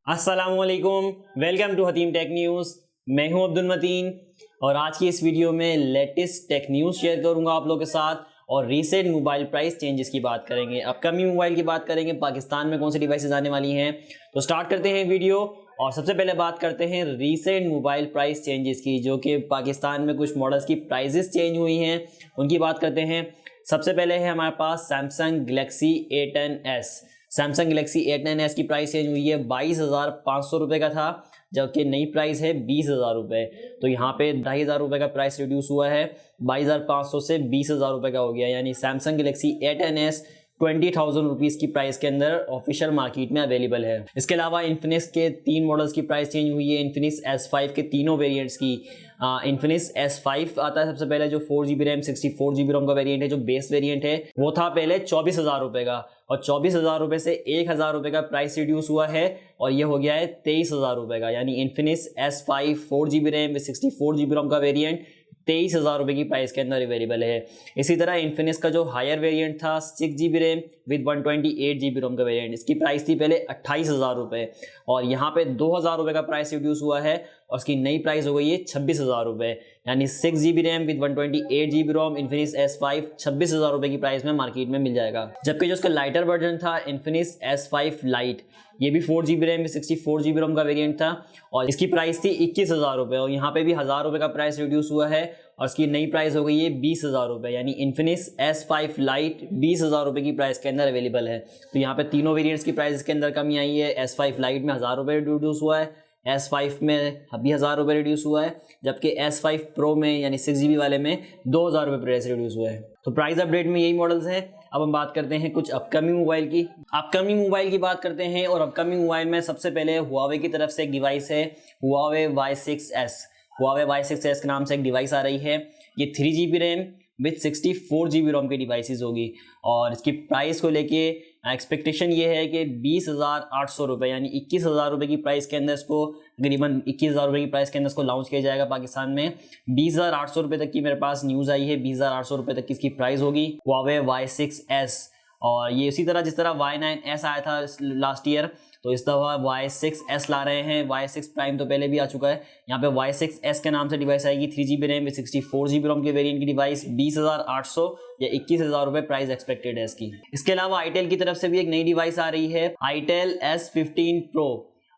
अस्सलाम वालेकुम, welcome to Hatim tech news. मैं हूं अब्दुल मतीन और आज की इस वीडियो में लेटेस्ट टेक न्यूज़ शेयर करूंगा आप लोगों के साथ और रीसेंट मोबाइल प्राइस चेंजेस की बात करेंगे, अपकमिंग मोबाइल की बात करेंगे, पाकिस्तान में कौन सी डिवाइसेस आने वाली हैं। तो स्टार्ट करते हैं वीडियो और सबसे पहले बात करते हैं रीसेंट मोबाइल प्राइस चेंजेस की, जो कि पाकिस्तान में कुछ मॉडल्स की प्राइजेस चेंज हुई हैं, उनकी बात करते हैं। सबसे पहले है हमारे पास Samsung Galaxy A10s। Samsung Galaxy A10s की प्राइस चेंज हुई है, 22,500 रुपये का था, जबकि नई प्राइस है 20,000 रुपये। तो यहाँ पे 2,500 रुपये का प्राइस रिड्यूस हुआ है, 22,500 से 20,000 रुपये का हो गया। यानी सैमसंग गैलेक्सी A10s 20,000 रुपीज़ की प्राइस के अंदर ऑफिशियल मार्केट में अवेलेबल है। इसके अलावा इन्फिनिक्स के 3 मॉडल्स की प्राइस चेंज हुई है, इन्फिनिक्स S5 के तीनों वेरिएंट्स की। इन्फिनिक्स S5 आता है सबसे पहले, जो 4GB रैम 64GB रोम का वेरिएंट है, जो बेस वेरिएंट है वो था पहले 24,000 रुपये का, और 24,000 रुपये से 1,000 रुपये का प्राइस रिड्यूस हुआ है और ये हो गया है 23,000 रुपये का। यानी Infinix S5 4GB RAM 64GB रोम का वेरिएंट 23,000 रुपये की प्राइस के अंदर अवेलेबल है। इसी तरह इन्फिनिक्स का जो हायर वेरिएंट था 6GB रैम विद 128GB रोम का वेरिएंट, इसकी प्राइस थी पहले 28,000 रुपये और यहाँ पे 2,000 रुपये का प्राइस रिड्यूस हुआ है और उसकी नई प्राइस हो गई है 26,000 रुपये। यानी 6GB RAM with 128GB Rome Infinix S5 26,000 रुपये की प्राइस में मार्केट में मिल जाएगा। जबकि जो उसका लाइटर वर्जन था इन्फिनिक्स S5 लाइट, ये भी 4GB रैम में 64GB रोम का वेरिएंट था और इसकी प्राइस थी 21,000 रुपये और यहाँ पे भी 1,000 रुपये का प्राइस रिड्यूस हुआ है और इसकी नई प्राइस हो गई है 20,000 रुपये। यानी इन्फिनिक्स S5 लाइट 20,000 रुपये की प्राइस के अंदर अवेलेबल है। तो यहाँ पे तीनों वेरिएंट्स की प्राइस के अंदर कमी आई है। S5 लाइट में 1,000 रुपये रिड्यूस हुआ है, S5 में अभी 1,000 रुपये रिड्यूस हुआ है, जबकि S5 प्रो में यानी 6GB वाले में 2,000 रुपये प्राइस रिड्यूस हुआ है। तो प्राइस अपडेट में यही मॉडल्स हैं। अब हम बात करते हैं कुछ अपकमिंग मोबाइल की। अपकमिंग मोबाइल की बात करते हैं और अपकमिंग मोबाइल में सबसे पहले Huawei की तरफ से एक डिवाइस है, Huawei Y6s। Huawei Y6s के नाम से एक डिवाइस आ रही है। ये 3GB रैम विथ 64GB रोम की डिवाइसेस होगी और इसकी प्राइस को लेके एक्सपेक्टेशन ये है कि 20,800 रुपये यानी 21,000 रुपये की प्राइस के अंदर इसको, करीबन 21,000 रुपये की प्राइस के अंदर इसको लॉन्च किया जाएगा पाकिस्तान में। 20,800 रुपये तक की मेरे पास न्यूज़ आई है, 20,800 रुपये तक की इसकी प्राइस होगी Huawei Y6s। और ये इसी तरह जिस तरह Y9s आया था लास्ट ईयर, तो इस दफ़ा Y6s ला रहे हैं। Y6 प्राइम तो पहले भी आ चुका है, यहाँ पे Y6s के नाम से डिवाइस आएगी। 3GB रैम विद 64GB रोम के वेरिएंट की डिवाइस 20,800 या 21,000 रुपये प्राइस एक्सपेक्टेड है इसकी। इसके अलावा iTel की तरफ से भी एक नई डिवाइस आ रही है, iTel S15 Pro।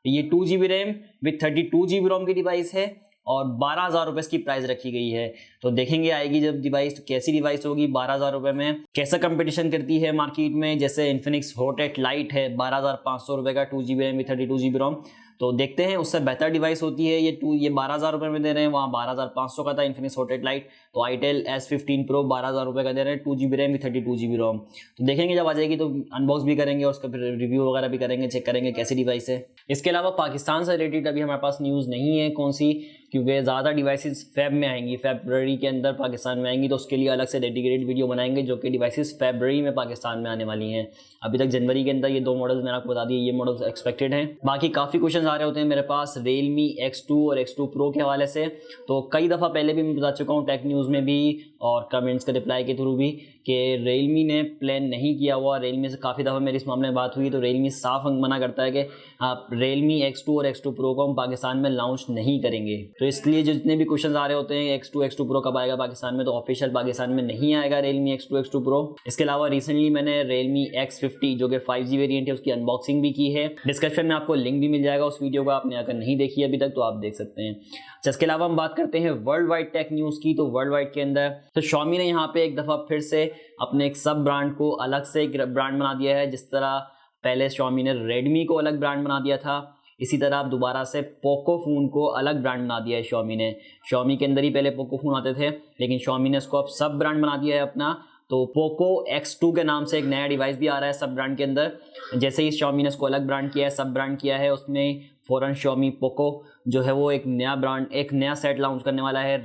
ये 2GB रैम विद 32GB रोम की डिवाइस है और 12,000 रुपये इसकी प्राइस रखी गई है। तो देखेंगे आएगी जब डिवाइस तो कैसी डिवाइस होगी, 12,000 रुपये में कैसा कंपटीशन करती है मार्केट में। जैसे इन्फिनिक्स हॉट 8 लाइट है 12,500 रुपये का, 2GB रैम विद 32GB रोम। तो देखते हैं उससे बेहतर डिवाइस होती है। ये 12,000 रुपये में दे रहे हैं, वहाँ 12,500 का था इन्फिनिक्स हॉट 8 लाइट। तो iTel S15 Pro 12,000 रुपये का दे रहे हैं, 2GB रैम विद 32GB रोम। तो देखेंगे जब आ जाएगी तो अनबॉक्स भी करेंगे और उसका फिर रिव्यू वगैरह भी करेंगे, चेक करेंगे कैसी डिवाइस है। इसके अलावा पाकिस्तान से रिलेटेड अभी हमारे पास न्यूज़ नहीं है कौन सी, क्योंकि ज़्यादा डिवाइसेस फेब में आएंगी, फरवरी के अंदर पाकिस्तान में आएंगी, तो उसके लिए अलग से डेडिकेटेड वीडियो बनाएंगे जो कि डिवाइसेस फरवरी में पाकिस्तान में आने वाली हैं। अभी तक जनवरी के अंदर ये 2 मॉडल्स मैंने आपको बता दिए, ये मॉडल्स एक्सपेक्टेड हैं। बाकी काफ़ी क्वेश्चन आ रहे होते हैं मेरे पास Realme X2 और X2 Pro के हवाले से, तो कई दफ़ा पहले भी मैं बता चुका हूँ टेक न्यूज़ में भी और कमेंट्स के रिप्लाई के थ्रू भी कि Realme ने प्लान नहीं किया हुआ। Realme से काफ़ी दफ़ा मेरी इस मामले में बात हुई तो Realme साफ मना करता है कि आप Realme X2 और X2 Pro को हम पाकिस्तान में लॉन्च नहीं करेंगे। तो इसलिए जितने भी क्वेश्चन आ रहे होते हैं X2 Pro कब आएगा पाकिस्तान में, तो ऑफिशियल पाकिस्तान में नहीं आएगा Realme X2 Pro। इसके अलावा रिसेंटली मैंने Realme X50 जो कि 5G वेरिएंट है उसकी अनबॉक्सिंग भी की है। डिस्क्रिप्शन में आपको लिंक भी मिल जाएगा उस वीडियो का, आपने अगर नहीं देखी अभी तक तो आप देख सकते हैं। इसके अलावा हम बात करते हैं वर्ल्ड वाइड टेक न्यूज़ की। तो वर्ल्ड वाइड के अंदर तो Xiaomi ने यहाँ पे एक दफ़ा फिर से अपने एक सब ब्रांड को अलग से एक ब्रांड बना दिया है। जिस तरह पहले Xiaomi ने Redmi को अलग ब्रांड बना दिया था, इसी तरह अब दोबारा से पोको फ़ोन को अलग ब्रांड बना दिया है Xiaomi ने। Xiaomi के अंदर ही पहले पोको फ़ोन आते थे, लेकिन Xiaomi ने इसको अब सब ब्रांड बना दिया है अपना। तो पोको X2 के नाम से एक नया डिवाइस भी आ रहा है सब ब्रांड के अंदर। जैसे ही Xiaomi ने इसको अलग ब्रांड किया है, सब ब्रांड किया है, उसमें फ़ौरन Xiaomi पोको जो है वो एक नया ब्रांड, एक नया सेट लॉन्च करने वाला है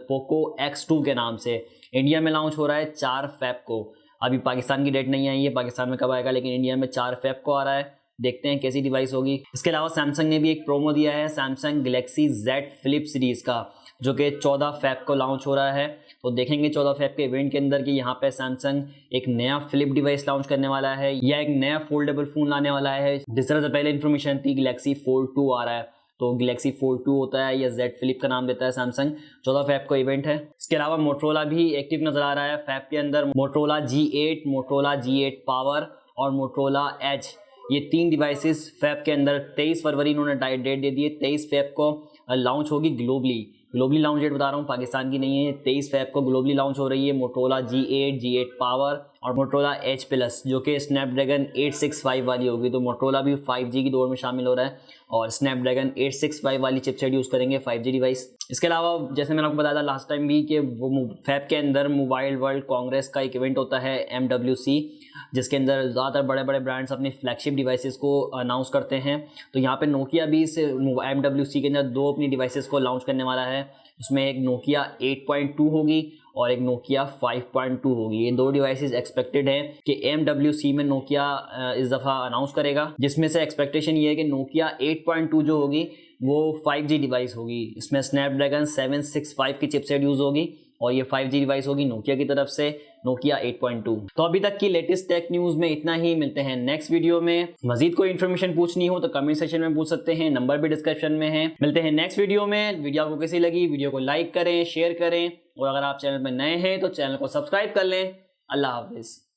पोको X2 के नाम से। इंडिया में लॉन्च हो रहा है 4 फ़रवरी को। अभी पाकिस्तान की डेट नहीं आई है, पाकिस्तान में कब आएगा, लेकिन इंडिया में 4 फ़रवरी को आ रहा है। देखते हैं कैसी डिवाइस होगी। इसके अलावा सैमसंग ने भी एक प्रोमो दिया है Samsung Galaxy Z flip series का। जो कि 14 फेब को लॉन्च हो रहा है। तो देखेंगे 14 फेब के इवेंट के अंदर कि यहाँ पे सैमसंग एक नया फ्लिप डिवाइस लॉन्च करने वाला है या एक नया फोल्डेबल फोन लाने वाला है। जिस तरह से पहले इन्फॉर्मेशन थी गैलेक्सी फोल्ड 2 आ रहा है, तो गैलेक्सी फोल्ड 2 होता है या जेड फ्लिप का नाम देता है सैमसंग। 14 फेब को इवेंट है। इसके अलावा मोटरोला भी एक्टिव नजर आ रहा है फेब के अंदर। Motorola G8, Motorola G8 power और मोटरोला एज, ये 3 डिवाइसेस फेब के अंदर 23 फरवरी इन्होंने डेट दे दी है। 23 फेब को लॉन्च होगी ग्लोबली लॉन्च डेट बता रहा हूँ, पाकिस्तान की नहीं है। 23 फेब को ग्लोबली लॉन्च हो रही है मोटरोला G8 पावर और मोटरोला H प्लस, जो कि स्नैपड्रैगन 865 वाली होगी। तो मोटरोला भी 5G की दौड़ में शामिल हो रहा है और स्नैपड्रैगन 865 वाली चिपसेट यूज़ करेंगे 5G डिवाइस। इसके अलावा जैसे मैंने आपको बताया था लास्ट टाइम भी कि वो फेब के अंदर मोबाइल वर्ल्ड कांग्रेस का एक इवेंट होता है MWC, जिसके अंदर ज़्यादातर बड़े बड़े ब्रांड्स अपने फ्लैगशिप डिवाइसेस को अनाउंस करते हैं। तो यहाँ पे नोकिया भी इस MWC के अंदर 2 अपनी डिवाइसेस को लॉन्च करने वाला है। उसमें एक नोकिया 8.2 होगी और एक नोकिया 5.2 होगी। ये 2 डिवाइसेस एक्सपेक्टेड हैं कि MWC में नोकिया इस दफ़ा अनाउंस करेगा, जिसमें से एक्सपेक्टेशन ये है कि नोकिया 8.2 जो होगी वो 5G डिवाइस होगी। इसमें स्नैपड्रैगन 765 की चिपसेट यूज़ होगी और ये 5G डिवाइस होगी नोकिया की तरफ से, नोकिया 8.2। तो अभी तक की लेटेस्ट टेक न्यूज़ में इतना ही। मिलते हैं नेक्स्ट वीडियो में। मजीद कोई इन्फॉर्मेशन पूछनी हो तो कमेंट सेक्शन में पूछ सकते हैं, नंबर भी डिस्क्रिप्शन में है। मिलते हैं नेक्स्ट वीडियो में। वीडियो आपको कैसी लगी, वीडियो को लाइक करें, शेयर करें और अगर आप चैनल पर नए हैं तो चैनल को सब्सक्राइब कर लें। अल्लाह हाफिज़।